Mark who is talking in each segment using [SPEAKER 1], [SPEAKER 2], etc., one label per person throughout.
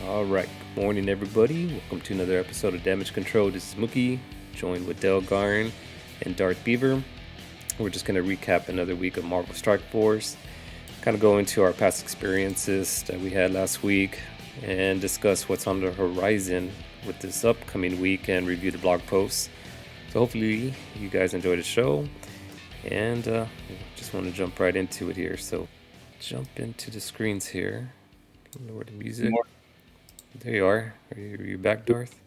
[SPEAKER 1] All right, good morning, everybody. Welcome to another episode of Damage Control. This is Mookie, joined with Del Garn and Darth Beaver. We're just going to recap another week of Marvel Strike Force, kind of go into our past experiences that we had last week, and discuss what's on the horizon with this upcoming week and review the blog posts. So hopefully you guys enjoy the show, and just want to jump right into it here. So jump into the screens here. Lower the music. There you are. Are you back, Darth?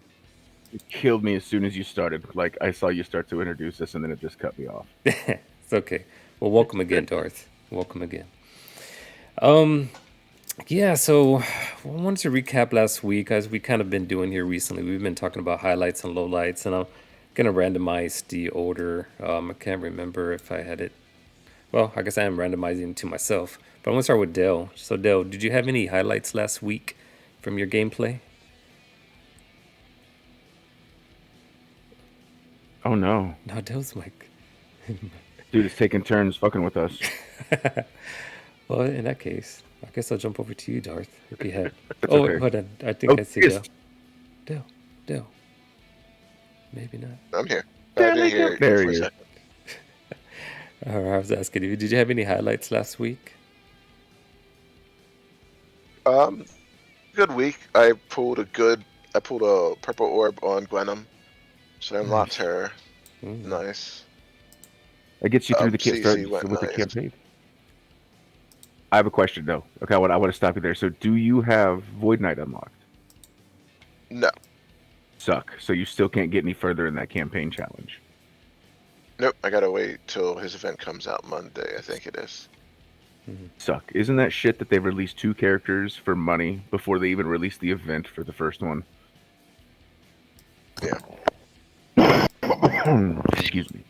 [SPEAKER 2] You killed me as soon as you started. Like, I saw you start to introduce us, and then it just cut me off.
[SPEAKER 1] It's okay. Well, welcome again, Darth. Welcome again. Yeah, so I wanted to recap last week, as we kind of been doing here recently. We've been talking about highlights and lowlights, and I'm gonna randomize the order. I can't remember if I had it. Well, I guess I am randomizing to myself, but I'm gonna start with Dell. So, Dell, did you have any highlights last week from your gameplay?
[SPEAKER 2] Oh no,
[SPEAKER 1] No, Dell's mic.
[SPEAKER 2] dude, it's taking turns fucking with us.
[SPEAKER 1] Well, in that case, I guess I'll jump over to you, Darth, if you have.
[SPEAKER 2] That's
[SPEAKER 1] Oh,
[SPEAKER 2] okay.
[SPEAKER 1] hold on. I think
[SPEAKER 2] Oh,
[SPEAKER 1] I see
[SPEAKER 2] yes.
[SPEAKER 1] Dell. Dell. Maybe not.
[SPEAKER 3] I'm here. I
[SPEAKER 2] There
[SPEAKER 3] didn't
[SPEAKER 2] we
[SPEAKER 3] hear
[SPEAKER 2] go.
[SPEAKER 3] you
[SPEAKER 2] There
[SPEAKER 3] for a
[SPEAKER 2] he is.
[SPEAKER 3] second.
[SPEAKER 1] I was asking you, did you have any highlights last week?
[SPEAKER 3] Good week. I pulled a purple orb on Gwenum, so I unlocked her.
[SPEAKER 1] Mm.
[SPEAKER 3] Nice.
[SPEAKER 2] That gets you through the
[SPEAKER 3] CC went
[SPEAKER 2] with the
[SPEAKER 3] nice.
[SPEAKER 2] campaign. I have a question though. Okay, I want to stop you there. So, do you have Void Knight unlocked?
[SPEAKER 3] No.
[SPEAKER 2] Suck. So you still can't get any further in that campaign challenge.
[SPEAKER 3] Nope. I gotta wait till his event comes out Monday, I think it is.
[SPEAKER 2] Suck. Isn't that shit that they've released 2 characters for money before they even released the event for the first one?
[SPEAKER 3] Yeah.
[SPEAKER 2] Excuse me.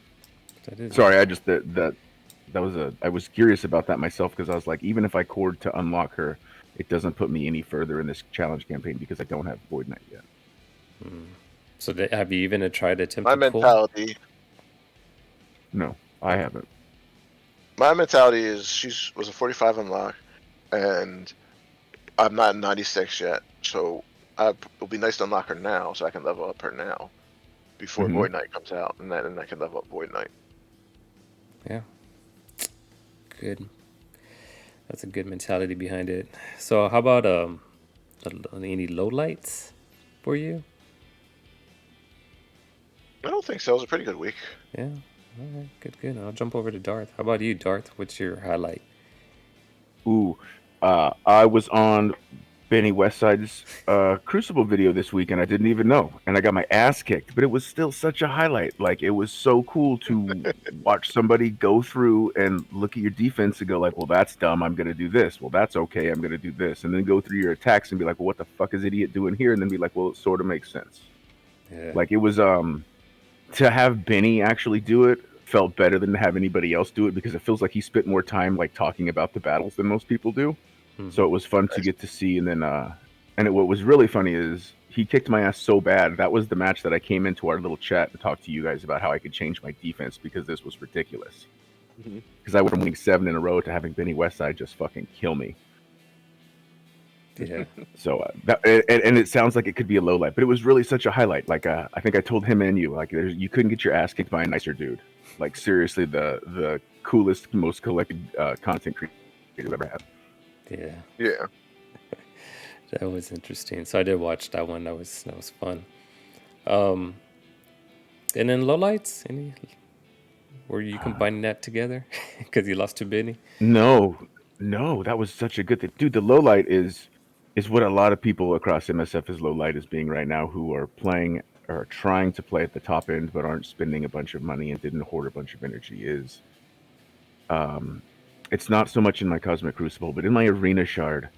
[SPEAKER 1] That is
[SPEAKER 2] Sorry, I just I was curious about that myself because I was like, even if I cord to unlock her, it doesn't put me any further in this challenge campaign because I don't have Void Knight yet.
[SPEAKER 1] So have you even tried to attempt
[SPEAKER 3] My
[SPEAKER 1] to pull?
[SPEAKER 3] mentality.
[SPEAKER 2] No, I haven't.
[SPEAKER 3] My mentality is she was a 45 unlock, and I'm not 96 yet, so it'll be nice to unlock her now, so I can level up her now before Void Knight comes out, and then I can level up Void Knight.
[SPEAKER 1] Yeah. Good. That's a good mentality behind it. So how about any lowlights for you?
[SPEAKER 3] I don't think so. It was a pretty good week.
[SPEAKER 1] Yeah. All right. Good. I'll jump over to Darth. How about you, Darth? What's your highlight?
[SPEAKER 2] Ooh, I was on Benny Westside's Crucible video this week, and I didn't even know, and I got my ass kicked. But it was still such a highlight. Like, it was so cool to watch somebody go through and look at your defense and go like, "Well, that's dumb. I'm gonna do this. Well, that's okay. I'm gonna do this," and then go through your attacks and be like, "Well, what the fuck is idiot doing here?" And then be like, "Well, it sort of makes sense."
[SPEAKER 1] Yeah.
[SPEAKER 2] Like, it was to have Benny actually do it felt better than to have anybody else do it because it feels like he spent more time like talking about the battles than most people do. So it was fun to get to see. And then what was really funny is he kicked my ass so bad. That was the match that I came into our little chat to talk to you guys about how I could change my defense because this was ridiculous. Because I went from winning 7 in a row to having Benny Westside just fucking kill me.
[SPEAKER 1] Yeah.
[SPEAKER 2] So and it sounds like it could be a low light, but it was really such a highlight. Like I think I told him and you, like you couldn't get your ass kicked by a nicer dude. Like seriously, the coolest, most collected content creator I've ever had.
[SPEAKER 1] Yeah.
[SPEAKER 3] Yeah.
[SPEAKER 1] That was interesting. So I did watch that one. That was fun. And then lowlights, any? Were you combining that together because you lost to Benny?
[SPEAKER 2] No, that was such a good thing, dude. The low light is what a lot of people across MSF is low light is being right now, who are playing or trying to play at the top end but aren't spending a bunch of money and didn't hoard a bunch of energy. Is it's not so much in my Cosmic Crucible, but in my Arena Shard,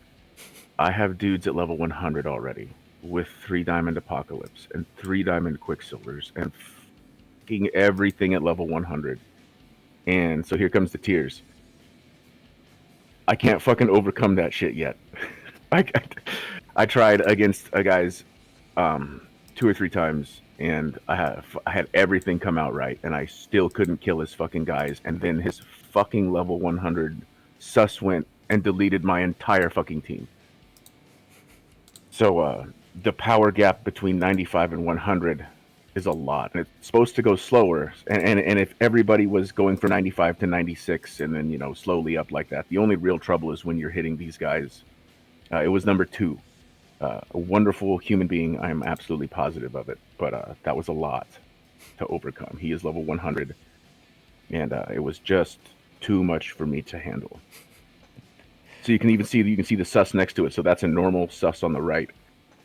[SPEAKER 2] I have dudes at level 100 already with 3 Diamond Apocalypse and 3 Diamond Quicksilvers and fucking everything at level 100. And so here comes the tears. I can't fucking overcome that shit yet. I tried against a guy's 2 or 3 times, and I had everything come out right, and I still couldn't kill his fucking guys. And then his fucking level 100 sus went and deleted my entire fucking team. So the power gap between 95 and 100 is a lot, and it's supposed to go slower. And if everybody was going from 95 to 96, and then slowly up like that, the only real trouble is when you're hitting these guys. It was number two. A wonderful human being. I'm absolutely positive of it, but that was a lot to overcome. He is level 100, and it was just too much for me to handle. So you can see the sus next to it. So that's a normal sus on the right.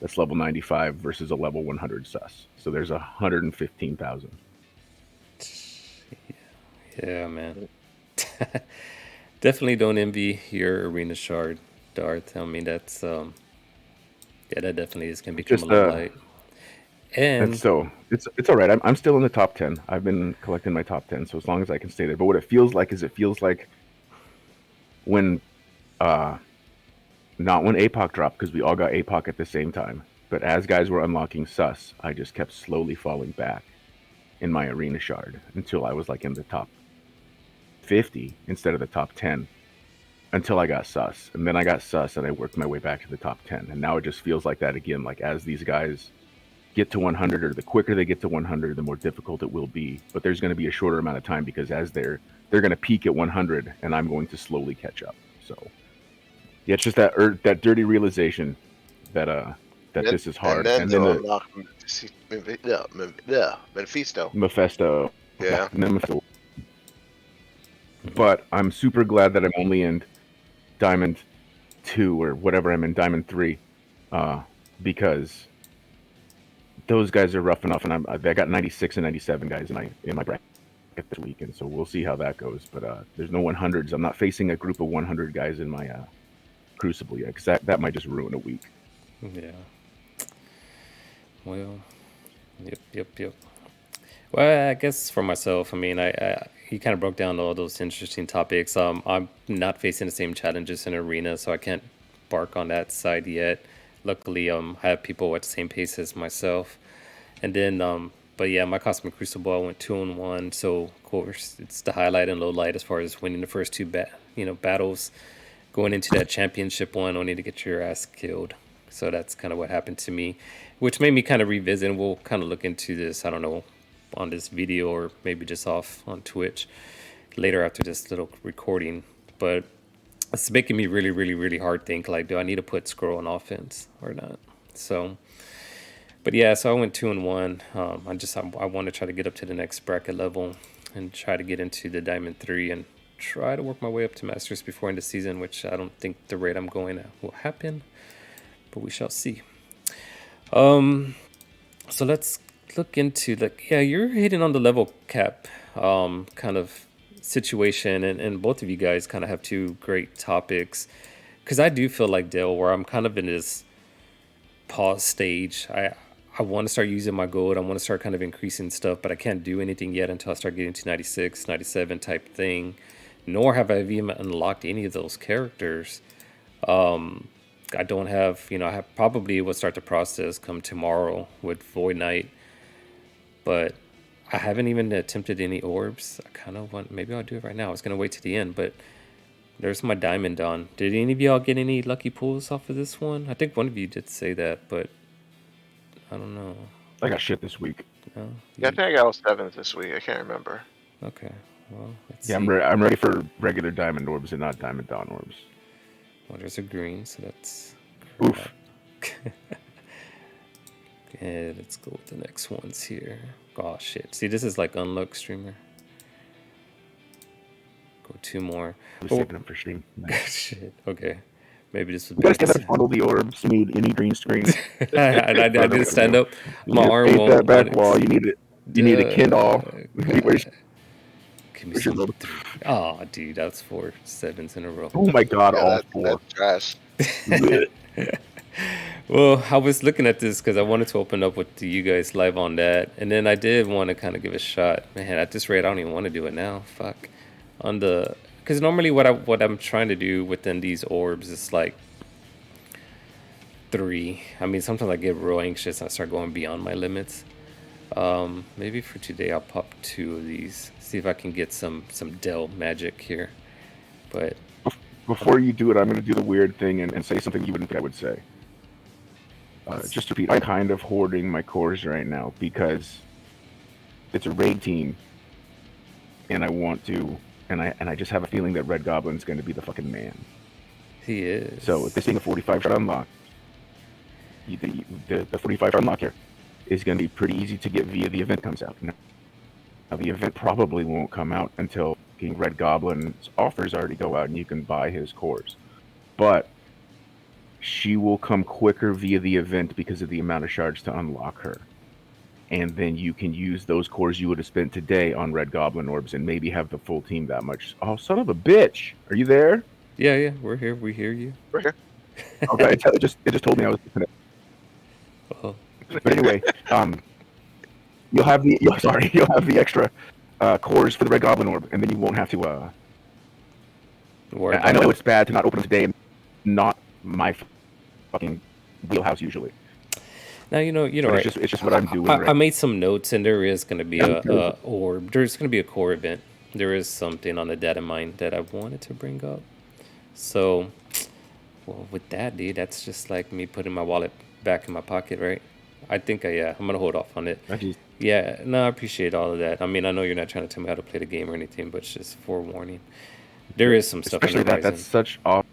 [SPEAKER 2] That's level 95 versus a level 100 sus. So there's 115,000.
[SPEAKER 1] Yeah, man. Definitely don't envy your arena shard, Darth. I mean, that's yeah, that definitely is gonna become a
[SPEAKER 2] Just
[SPEAKER 1] low light.
[SPEAKER 2] That's
[SPEAKER 1] And
[SPEAKER 2] so it's all right. I'm still in the top 10. I've been collecting my top 10, so as long as I can stay there. But what it feels like is it feels like when uh not when APOC dropped, because we all got APOC at the same time. But as guys were unlocking sus, I just kept slowly falling back in my arena shard until I was like in the top 50 instead of the top 10, until I got sus. And then I got sus and I worked my way back to the top 10. And now it just feels like that again. Like as these guys get to 100, or the quicker they get to 100, the more difficult it will be. But there's going to be a shorter amount of time, because as they're going to peak at 100, and I'm going to slowly catch up. So yeah, it's just that dirty realization that this is hard.
[SPEAKER 3] And then
[SPEAKER 2] And then
[SPEAKER 3] they'll
[SPEAKER 2] the
[SPEAKER 3] unlock Mephisto.
[SPEAKER 2] Mephisto,
[SPEAKER 3] Yeah.
[SPEAKER 2] and then Mephisto. But I'm super glad that I'm only in Diamond 2 or whatever I'm in Diamond 3, because those guys are rough enough, and I got 96 and 97 guys in my bracket this week, and so we'll see how that goes. But there's no 100s. I'm not facing a group of 100 guys in my Crucible yet, because that might just ruin a week.
[SPEAKER 1] yeah, well, yep. Well, I guess for myself, I mean, I he kind of broke down all those interesting topics. I'm not facing the same challenges in arena, so I can't bark on that side yet. Luckily, I have people at the same pace as myself. And then, but yeah, my Cosmic Crucible, I went 2-1. So of course, it's the highlight and low light as far as winning the first two battles. Going into that championship one, only to get your ass killed. So that's kind of what happened to me, which made me kind of revisit. And we'll kind of look into this. I don't know, on this video or maybe just off on Twitch later after this little recording. But it's making me really hard think, like, do I need to put Scroll on offense or not? So, but yeah, so I went 2-1. I want to try to get up to the next bracket level and try to get into the Diamond 3 and try to work my way up to Masters before end of season, which I don't think the rate I'm going at will happen, but we shall see. So let's look into you're hitting on the level cap kind of situation, and both of you guys kind of have two great topics, because I do feel like Dale, where I'm kind of in this pause stage. I want to start using my gold. I want to start kind of increasing stuff, but I can't do anything yet until I start getting to 96, 97 type thing. Nor have I even unlocked any of those characters. I don't have, I probably will start the process come tomorrow with Void Knight, but I haven't even attempted any orbs. I kind of want, maybe I'll do it right now. I was going to wait to the end, but there's my diamond on. Did any of y'all get any lucky pulls off of this one? I think one of you did say that, but I don't know.
[SPEAKER 2] I got shit this week.
[SPEAKER 1] No?
[SPEAKER 3] Yeah, I think I got all 7th this week. I can't remember.
[SPEAKER 1] Okay, well, let's
[SPEAKER 2] Yeah,
[SPEAKER 1] see.
[SPEAKER 2] I'm ready for regular diamond orbs and not diamond dawn orbs.
[SPEAKER 1] Well, there's a green, so that's
[SPEAKER 2] Oof.
[SPEAKER 1] And let's go with the next ones here. Oh shit! See, this is like unlock streamer. Go 2 more.
[SPEAKER 2] I was saving them for stream. Nice.
[SPEAKER 1] Shit. Okay. Maybe this would
[SPEAKER 2] You
[SPEAKER 1] be.
[SPEAKER 2] guys gotta funnel the orbs. You need any green screen.
[SPEAKER 1] I did stand up. My arm
[SPEAKER 2] paint
[SPEAKER 1] won't.
[SPEAKER 2] that back wall. You need it. You need a Kindle.
[SPEAKER 1] Give me some. Oh, dude, that's 4 7s in a row.
[SPEAKER 2] Oh my god, all
[SPEAKER 3] Yeah,
[SPEAKER 2] 4.
[SPEAKER 3] that's trash.
[SPEAKER 1] Well, I was looking at this because I wanted to open up with you guys live on that, and then I did want to kind of give a shot. Man, at this rate, I don't even want to do it now. Fuck. Because normally what I'm trying to do within these orbs is like 3. I mean, sometimes I get real anxious and I start going beyond my limits. Maybe for today I'll pop 2 of these. See if I can get some Dell magic here. But
[SPEAKER 2] Before you do it, I'm going to do the weird thing and say something you wouldn't think I would say. Just to repeat, I'm kind of hoarding my cores right now because it's a raid team, and I want to, and I just have a feeling that Red Goblin's going to be the fucking man.
[SPEAKER 1] He is.
[SPEAKER 2] So this being a 45 shot unlock, the 45 shot unlock here is going to be pretty easy to get via the event comes out. Now the event probably won't come out until King Red Goblin's offers already go out and you can buy his cores. But she will come quicker via the event because of the amount of shards to unlock her. And then you can use those cores you would have spent today on Red Goblin orbs and maybe have the full team that much. Oh, son of a bitch! Are you there?
[SPEAKER 1] Yeah, we're here. We hear you.
[SPEAKER 3] Right here.
[SPEAKER 2] Okay, it just told me I was disconnected.
[SPEAKER 1] Oh,
[SPEAKER 2] But anyway, you'll have the extra cores for the Red Goblin orb, and then you won't have to.
[SPEAKER 1] worry
[SPEAKER 2] I know
[SPEAKER 1] about it.
[SPEAKER 2] it's bad to not open them today, and not my fucking wheelhouse usually.
[SPEAKER 1] Now
[SPEAKER 2] But
[SPEAKER 1] right.
[SPEAKER 2] it's just what I'm doing.
[SPEAKER 1] I
[SPEAKER 2] Right.
[SPEAKER 1] made some notes, and there is going to be a orb. There's going to be a core event. There is something on the data mine that I wanted to bring up. So, well, with that, dude, that's just like me putting my wallet back in my pocket, right? I think I'm gonna hold off on it.
[SPEAKER 2] I just
[SPEAKER 1] Yeah, no, I appreciate all of that. I mean, I know you're not trying to tell me how to play the game or anything, but it's just forewarning. There is some stuff on the
[SPEAKER 2] especially
[SPEAKER 1] horizon.
[SPEAKER 2] that's such off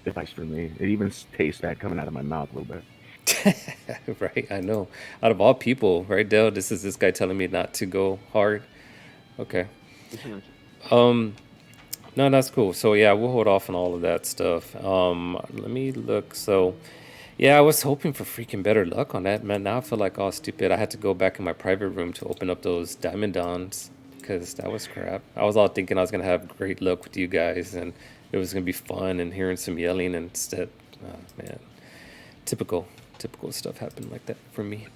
[SPEAKER 2] advice for me. It even tastes bad coming out of my mouth a little bit.
[SPEAKER 1] Right, I know. Out of all people, right, Dale, this is this guy telling me not to go hard. Okay. Um, no, that's cool. So yeah, we'll hold off on all of that stuff. Let me look. So yeah, I was hoping for freaking better luck on that, man. Now I feel like all stupid. I had to go back in my private room to open up those Diamond Dons because that was crap. I was all thinking I was gonna have great luck with you guys and it was gonna be fun and hearing some yelling and instead, oh man, typical, typical stuff happened like that for me.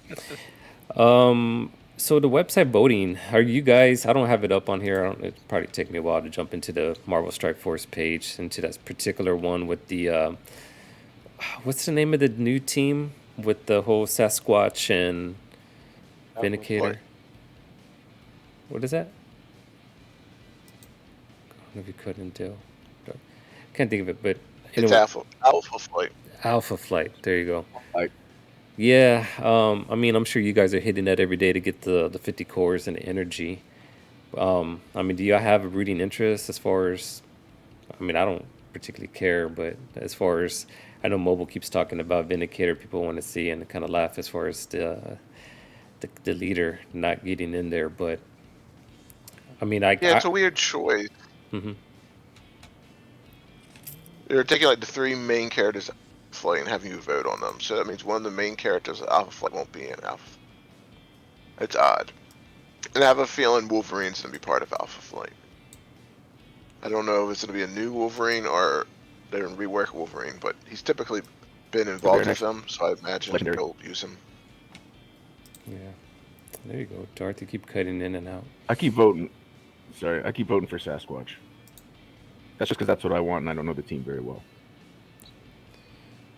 [SPEAKER 1] So the website voting, are you guys? I don't have it up on here. It probably take me a while to jump into the Marvel Strike Force page, into that particular one with the what's the name of the new team with the whole Sasquatch and Vindicator? What is that? I don't know if you couldn't do. Can't think of it, but
[SPEAKER 3] It's
[SPEAKER 1] anyway,
[SPEAKER 3] Alpha Flight.
[SPEAKER 1] Alpha Flight. There you go.
[SPEAKER 2] Like,
[SPEAKER 1] Yeah, I mean, I'm sure you guys are hitting that every day to get the 50 cores and the energy. I mean, do y'all have a rooting interest as far as? I mean, I don't particularly care, but as far as I know, Mobile keeps talking about Vindicator. People want to see and kind of laugh as far as the leader not getting in there. But I mean,
[SPEAKER 3] Yeah, it's a weird choice.
[SPEAKER 1] Mhm.
[SPEAKER 3] They're taking like the three main characters of Alpha Flight and having you vote on them. So that means one of the main characters of Alpha Flight won't be in Alpha. It's odd. And I have a feeling Wolverine's gonna be part of Alpha Flight. I don't know if it's gonna be a new Wolverine or they're gonna rework Wolverine, but he's typically been involved with them, so I imagine
[SPEAKER 2] Legendary.
[SPEAKER 3] they'll use him.
[SPEAKER 1] Yeah, there you go, Darth. You keep cutting in and out.
[SPEAKER 2] I keep voting. Sorry, I keep voting for Sasquatch. That's just because that's what I want, and I don't know the team very well.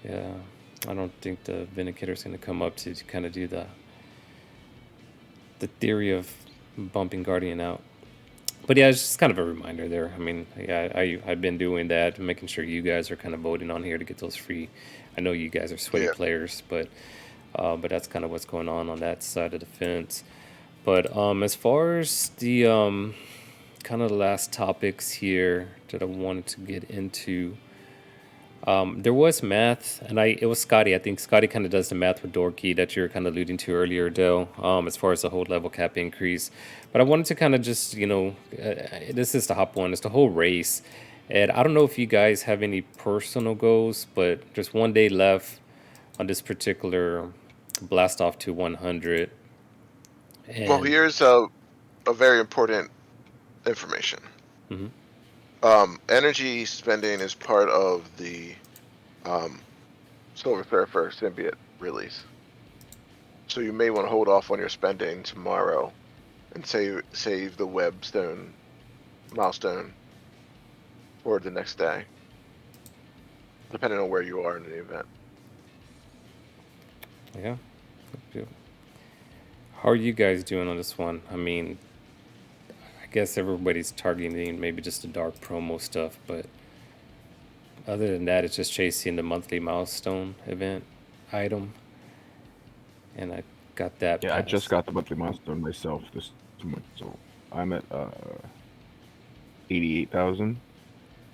[SPEAKER 1] Yeah, I don't think the Vindicator's going to come up to kind of do the theory of bumping Guardian out. But yeah, it's just kind of a reminder there. I mean, yeah, I've been doing that, making sure you guys are kind of voting on here to get those free. I know you guys are sweaty players, but that's kind of what's going on that side of the fence. But as far as the kind of the last topics here that I wanted to get into. There was math, and it was Scotty. I think Scotty kind of does the math with Dorky that you're kind of alluding to earlier, Dale, as far as the whole level cap increase. But I wanted to kind of just, this is the hop one. It's the whole race. And I don't know if you guys have any personal goals, but there's 1 day left on this particular blast off to 100. And,
[SPEAKER 3] Well, here's a very important information.
[SPEAKER 1] Mhm.
[SPEAKER 3] Energy spending is part of the Silver Surfer symbiote release. So you may want to hold off on your spending tomorrow and save the webstone milestone for the next day, depending on where you are in the event.
[SPEAKER 1] Yeah. How are you guys doing on this one? I mean, I guess everybody's targeting maybe just the dark promo stuff, but other than that, it's just chasing the monthly milestone event. item, and I got that
[SPEAKER 2] Yeah, I just
[SPEAKER 1] pass.
[SPEAKER 2] got the monthly milestone myself this month, so I'm at 88,000.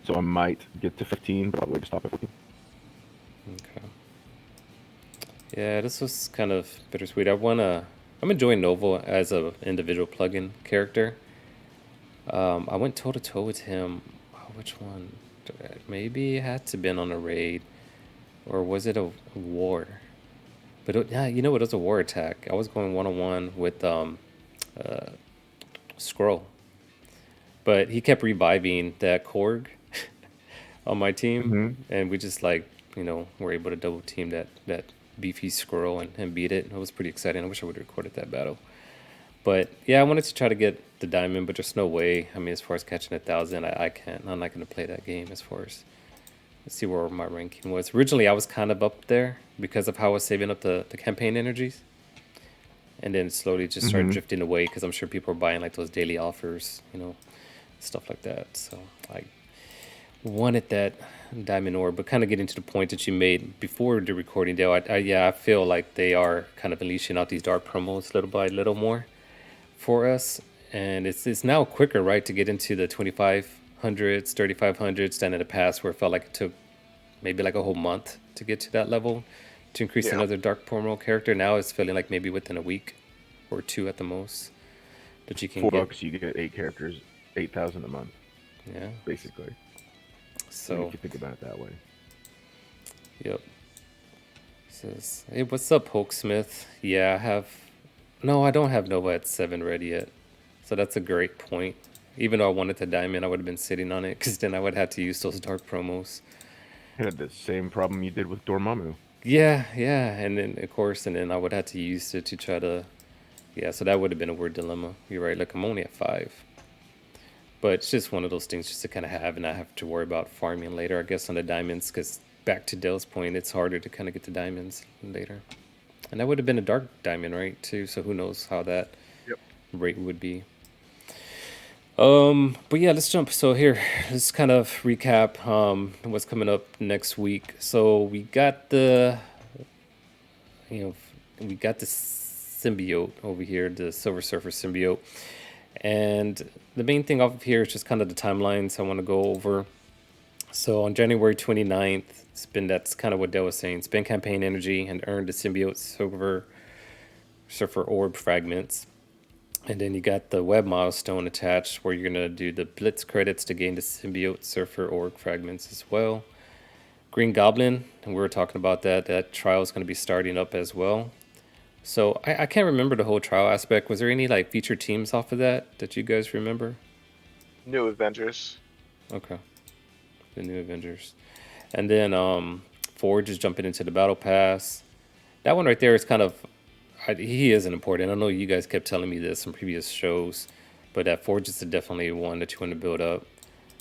[SPEAKER 2] So I might get to 15, but I'll probably just stop at 15.
[SPEAKER 1] Okay. Yeah, this was kind of bittersweet. I'm enjoying Novo as a individual plugin character. I went toe to toe with him. Which one? Maybe it had to been on a raid, or was it a war? But yeah, you know what? It was a war attack. I was going 1-on-1 with uh, Scroll, but he kept reviving that Korg on my team,
[SPEAKER 2] Mm-hmm.
[SPEAKER 1] and we just were able to double team that beefy Squirrel and beat it. It was pretty exciting. I wish I would have recorded that battle. But yeah, I wanted to try to get the diamond, but there's no way. I mean, as far as catching 1,000, I can't. I'm not going to play that game. As far as let's see where my ranking was. Originally, I was kind of up there because of how I was saving up the campaign energies, and then slowly just started
[SPEAKER 2] Mm-hmm.
[SPEAKER 1] drifting away because I'm sure people are buying like those daily offers, stuff like that. So I wanted that diamond ore, but kind of getting to the point that you made before the recording, Dale. I feel like they are kind of unleashing out these dark promos little by little more for us, and it's now quicker, right, to get into the 2500s, 3500s than in the past where it felt like it took maybe like a whole month to get to that level to increase
[SPEAKER 3] Yeah.
[SPEAKER 1] another dark promo character. Now it's feeling like maybe within a week or two at the most that you can get.
[SPEAKER 2] $4, you get 8 characters, 8,000 a month,
[SPEAKER 1] Yeah.
[SPEAKER 2] basically. I mean,
[SPEAKER 1] So
[SPEAKER 2] if you think about it that way.
[SPEAKER 1] yep. Says, hey, what's up, Smith? Yeah, I have. No, I don't have Nova at 7 ready yet. So that's a great point. Even though I wanted to diamond, I would have been sitting on it because then I would have to use those dark promos.
[SPEAKER 2] You had the same problem you did with Dormammu.
[SPEAKER 1] Yeah, yeah, and then of course, and then I would have to use it to try to. Yeah, so that would have been a weird dilemma. You're right. Look, I'm only at 5, but it's just one of those things just to kind of have and not have to worry about farming later. I guess on the diamonds, because back to Dell's point, it's harder to kind of get the diamonds later. And that would have been a dark diamond, right? Too. So who knows how that
[SPEAKER 3] Yep.
[SPEAKER 1] rate would be. But yeah, let's jump. So here, let's kind of recap what's coming up next week. So you know, we got the symbiote over here, the Silver Surfer symbiote, and the main thing off of here is just kind of the timelines I want to go over. So on January 29th, that's kind of what Dell was saying. Spend campaign energy and earn the symbiote surfer orb fragments. And then you got the web milestone attached where you're going to do the blitz credits to gain the symbiote surfer org fragments as well. Green Goblin, and we were talking about that. That trial is going to be starting up as well. So I can't remember the whole trial aspect. Was there any like featured teams off of that you guys remember?
[SPEAKER 3] New Avengers.
[SPEAKER 1] Okay, the new Avengers. And then Forge is jumping into the battle pass. That one right there is kind of he isn't important. I know you guys kept telling me this in previous shows, but that Forge is definitely one that you want to build up.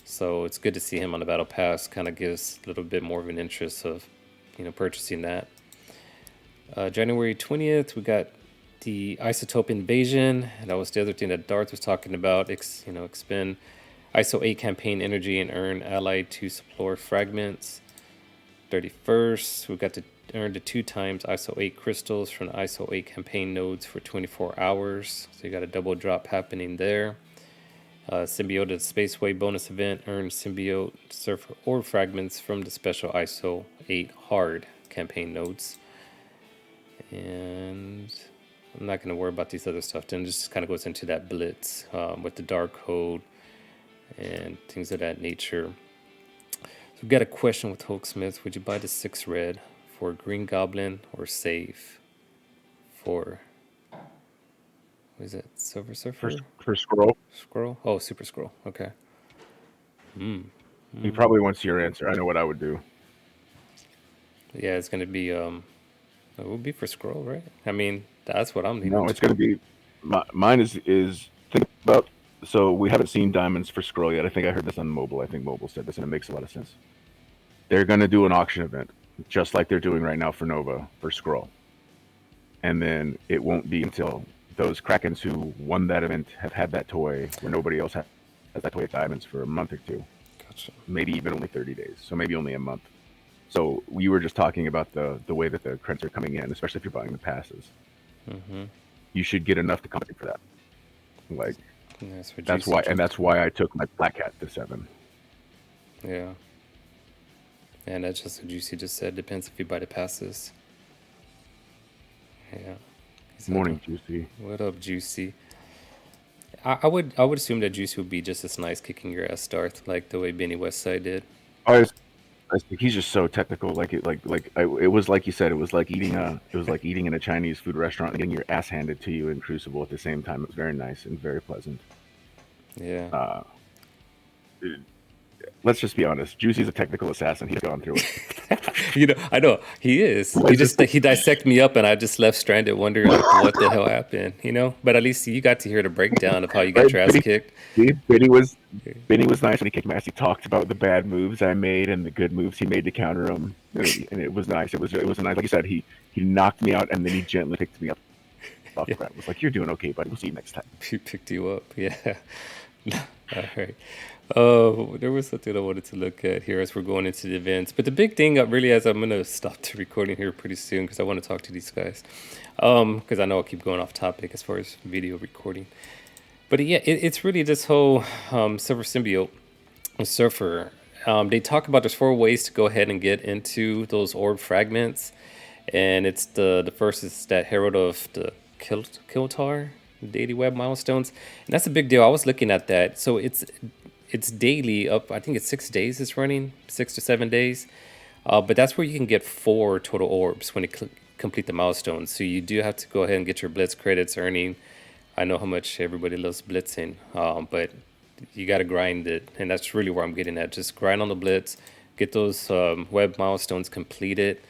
[SPEAKER 1] So it's good to see him on the battle pass. Kind of gives a little bit more of an interest of, purchasing that. January 20th, we got the Isotope Invasion. And that was the other thing that Darth was talking about. Expend ISO 8 campaign energy and earn allied to explore fragments. 31st, we got to earn the 2 times ISO 8 crystals from the ISO 8 campaign nodes for 24 hours. So you got a double drop happening there. Symbiote Spaceway bonus event earned Symbiote Surfer Orb fragments from the special ISO 8 hard campaign nodes. And I'm not going to worry about these other stuff. Then just kind of goes into that blitz with the dark code and things of that nature. So we've got a question with Hulk Smith. Would you buy the 6 red for Green Goblin or save for, what is it, Silver Surfer?
[SPEAKER 2] For Scroll,
[SPEAKER 1] Scroll? Oh, Super Scroll. Okay.
[SPEAKER 2] he probably wants your answer. I know what I would do.
[SPEAKER 1] Yeah, it's going to be, it would be for Scroll, right? I mean, that's what I'm leaning
[SPEAKER 2] No, it's going to be mine is think about. So we haven't seen diamonds for Scroll yet. I think I heard this on Mobile. I think Mobile said this, and it makes a lot of sense. They're going to do an auction event, just like they're doing right now for Nova for Scroll, and then it won't be until those Krakens who won that event have had that toy where nobody else has that toy at diamonds for a month or two,
[SPEAKER 1] Gotcha.
[SPEAKER 2] maybe even only 30 days. So maybe only a month. So we were just talking about the way that the credits are coming in, especially if you're buying the passes.
[SPEAKER 1] Mm-hmm.
[SPEAKER 2] You should get enough to compensate for that. Like
[SPEAKER 1] And that's what
[SPEAKER 2] that's
[SPEAKER 1] Juicy
[SPEAKER 2] why, and
[SPEAKER 1] jumped.
[SPEAKER 2] that's why I took my Black Hat to 7.
[SPEAKER 1] Yeah. And that's just what Juicy just said. Depends if you buy the passes. Yeah. He's like,
[SPEAKER 2] Morning, Juicy.
[SPEAKER 1] what up, Juicy? I would assume that Juicy would be just as nice kicking your ass, Darth, like the way Benny Westside did.
[SPEAKER 2] I think he's just so technical. It was like you said. It was like eating in a Chinese food restaurant and getting your ass handed to you in Crucible at the same time. It was very nice and very pleasant.
[SPEAKER 1] Yeah.
[SPEAKER 2] Uh, let's just be honest. Juicy's a technical assassin. He's gone through it.
[SPEAKER 1] I know he is. He dissected me up, and I just left stranded, wondering like what the hell happened. But at least you got to hear the breakdown of how you got
[SPEAKER 2] Right?
[SPEAKER 1] your ass kicked.
[SPEAKER 2] Benny was nice when he kicked my ass. He talked about the bad moves I made and the good moves he made to counter them, and it was nice. It was nice. Like you said, he knocked me out and then he gently picked me up off the ground. It was like, "You're doing okay, buddy. We'll see you next time."
[SPEAKER 1] He picked you up. Yeah. All right. There was something I wanted to look at here as we're going into the events. But the big thing, really, as I'm going to stop the recording here pretty soon because I want to talk to these guys. Because I know I'll keep going off topic as far as video recording. But yeah, it's really this whole Surfer Symbiote, Surfer. They talk about there's 4 ways to go ahead and get into those orb fragments. And it's the first is that Herald of the Kiltar, daily web milestones. And that's a big deal. I was looking at that. So it's daily up. I think it's 6 days it's running, 6 to 7 days. But that's where you can get 4 total orbs when you complete the milestones. So you do have to go ahead and get your Blitz credits earning. I know how much everybody loves blitzing, but you got to grind it. And that's really where I'm getting at. Just grind on the Blitz, get those web milestones completed.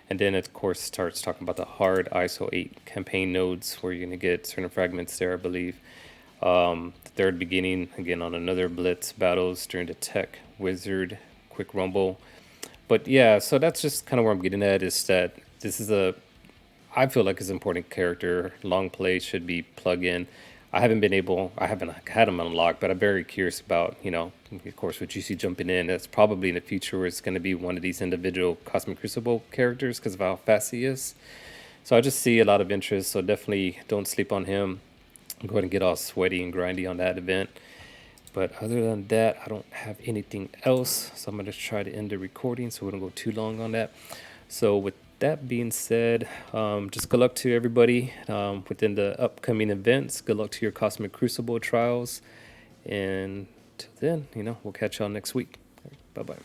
[SPEAKER 1] And then, of course, starts talking about the hard ISO 8 campaign nodes where you're going to get certain fragments there, I believe. The third beginning, again, on another Blitz battles during the Tech Wizard Quick Rumble. But yeah, so that's just kind of where I'm getting at is that this is I feel like it's an important character. Long play should be plug in. I haven't had him unlocked, but I'm very curious about, of course, with GC jumping in, that's probably in the future where it's going to be one of these individual Cosmic Crucible characters because of how fast he is. So I just see a lot of interest, so definitely don't sleep on him. Go ahead and get all sweaty and grindy on that event. But other than that, I don't have anything else, so I'm going to try to end the recording so we don't go too long on that. So with that being said, just good luck to everybody within the upcoming events. Good luck to your Cosmic Crucible trials. And till then, we'll catch y'all next week. Bye-bye.